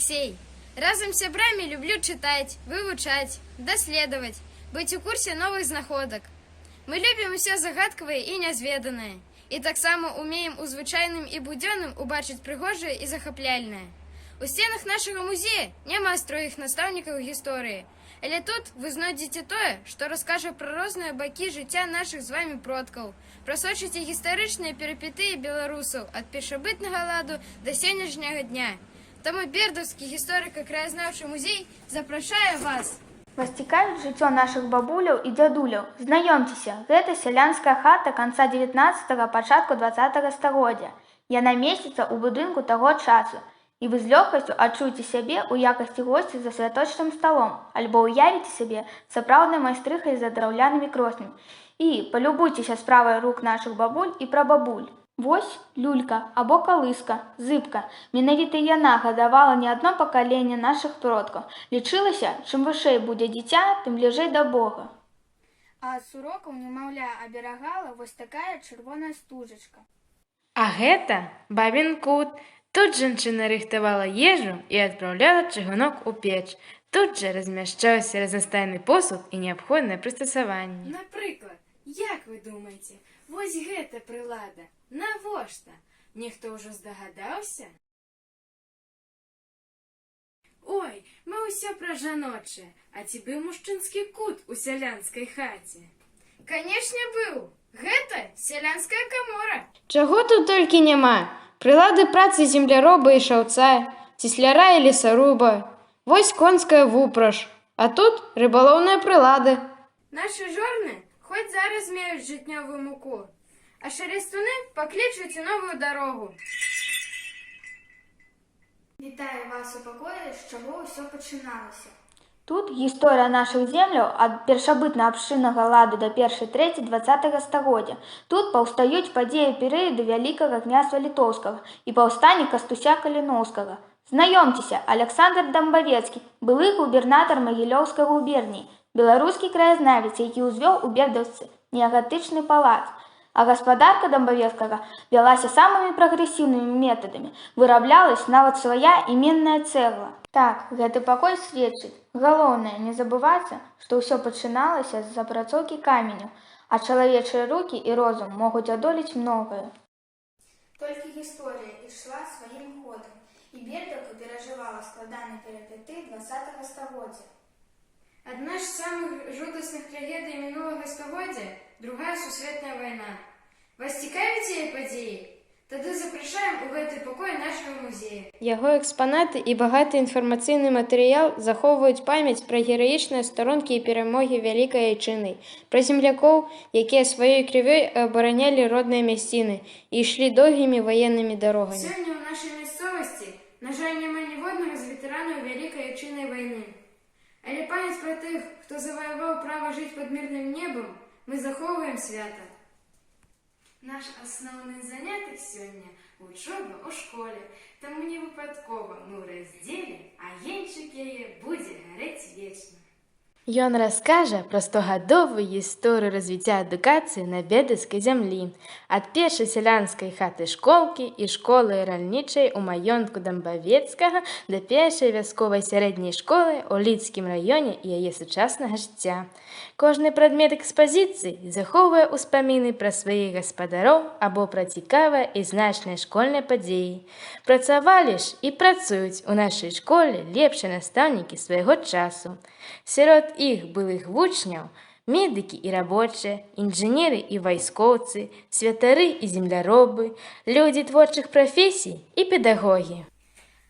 Алексей. Разом з сябрамі люблю чытаць, вывучаць, даследаваць, быць у курсе новых знаходак. Мы любім усё загадкавае і нязведанае. І таксама умеем у звычайным і будзённым убачыць прыгожае і захапляльнае. У сценах нашага музея няма строгіх настаўнікаў гісторыі, але тут вы знойдзеце тое, што раскажа пра розныя бакі жыцця нашых з вамі продкаў, прасочыце гістарычныя перыпетыі беларусаў ад першабытнага ладу да сённяшняга дня. Таму Бердаўскі гісторыка-краязнаўчы музей запрашае вас. Вас цікавіць жыццё нашых бабуляў і дзядуляў? Знаёмцеся, гэта сялянская хата канца 19-го, пачатку 20-го стагоддзя. Яна месціцца ў будынку таго часу, і вы з лёгкасцю адчуеце сябе ў якасці госці за святочным сталом, альбо ўявіце сябе сапраўднай майстрыхай за драўлянымі кроснямі. І палюбуйцеся справай рук нашых бабуль і прабабуль. Вось люлька або калыска, зыбка. Менавіта яна гадавала не адно пакаленне нашых продкаў. Лічылася, чым вышэй будзе дзіця, тым бліжэй да Бога. А ад сурокаў немаўля аберагала вось такая чырвоная стужачка. А гэта бабін кут. Тут жанчына рыхтавала ежу і адпраўляла чыгунок у печ. Тут жа размяшчаўся разнастайны посуд і неабходныя прыстасаванні. Напрыклад, як вы думаеце, вось гэта прылада, навошта? Нехто ўжо здагадаўся? Ой, мы ўсё пра жаночае, а ці быў мужчынскі кут у сялянскай хаце? Канешне, быў. Гэта сялянская камора. Чаго тут толькі няма? Прылады працы земляроба і шаўца, цесляра і лесаруба, вось конская вупраж, а тут рыбалоўныя прылады. Нашы жорны хоць зараз меюць жытнёвую муку, а шалястуны паклічуць у новую дарогу. Вітаю вас у пакоі, з чаго ўсё пачыналася. Тут гісторыя нашых земляў ад першабытна-абшчыннага ладу да першай трэці 20-го стагоддзя. Тут паўстаюць падзеі перыяду Вялікага княства Літоўскага і паўстанне Кастуся Каліноўскага. Знаёмцеся, Александр Дамбавецкі, былы губернатар Магілёўскай губерніі, беларускі краязнавец, які ўзвёў у Бердаўцы неагатычны палац. А гаспадарка Дамбавецкага вялася самымі прагрэсіўнымі метадамі. Выраблялась нават свая іменная цэгла. Так, гэты пакой сведчыць. Галоўнае, не забывацца, што ўсё пачыналася з апрацоўкі каменю, а чалавечыя рукі і розум могуць адолець многае. Толькі гісторыя ішла сваім ходам, і Бердаўка перажывала складаныя перыпетыі 20-го стагоддзя. Адна з самых жудасных трагедый мінулага стагоддзя – Другая сусветная вайна. Вас цікавяць яе падзеі? Тады запрашаем у гэты пакой нашага музея. Яго экспанаты і багаты інфармацыйны матэрыял захоўваюць памяць пра гераічныя старонкі і перамогі Вялікай Айчыны, пра землякоў, якія сваёй крывёй абаранялі родныя мясціны і ішлі доўгімі ваеннымі дарогамі. Сёння ў нашай мясцовасці, на жаль, няма ніводнага з ветэранаў Вялікай Айчыннай вайны. Але памяць пра тых, хто заваяваў права жыць пад мірным небам, мы захоўваем свята. Наш асноўны занятак сёння – вучоба ў школе, таму не выпадкова мы ў раздзеле, а енчык яе будзе гарэць вечна. Ён раскажа пра 100гадовую гісторыю развіцця адукацыі на бердаўскай зямлі, ад першай сялянскай хаты-школкі і школы ральнічай у маёнтку Дамбавецкага да першай вясковай сярэдняй школы ў Лідскім раёне і яе сучаснага жыцця. Кожны прадмет экспазіцыі захоўвае ўспаміны пра сваіх гаспадароў або пра цікавыя і значныя школьныя падзеі. Працавалі ж і працуюць у нашай школе лепшыя настаўнікі свайго часу. Сярод іх былых вучняў медыкі і рабочыя, інжынеры і вайскоўцы, святары і земляробы, людзі творчых прафесій і педагогі.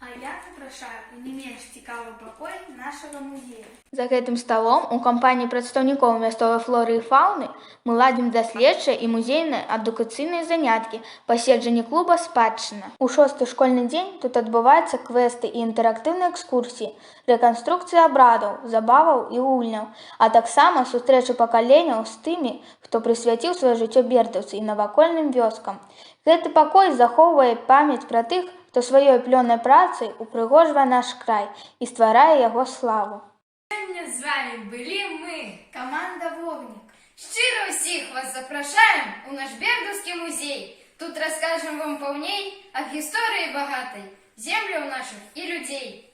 А я запрашаю у не менш цікавы пакой нашага музея. За гэтым сталом у кампаніі прадстаўнікоў мясцовай флоры і фауны мы ладзім даследчыя і музейныя адукацыйныя заняткі, паседжанні клуба «Спадчына». У 6-й школьны дзень тут адбываюцца квесты і інтэрактыўныя экскурсіі, рэканструкцыя абрадаў, забаваў і гульняў, а таксама сустрэчы пакаленняў з тымі, хто прысвяціў сваё жыццё бердаўцы і навакольным вёскам. Гэты пакой захоўвае памяць пра тых, хто сваёй плённай працай упрыгожвае наш край і стварае яго славу. Сёння з вами былі мы, Каманда «Вогнік». Шчыра ўсіх вас запрашаем у наш Бердаўскі музей. Тут раскажам вам паўней аб гісторыі багатай, земляў нашых і людзей.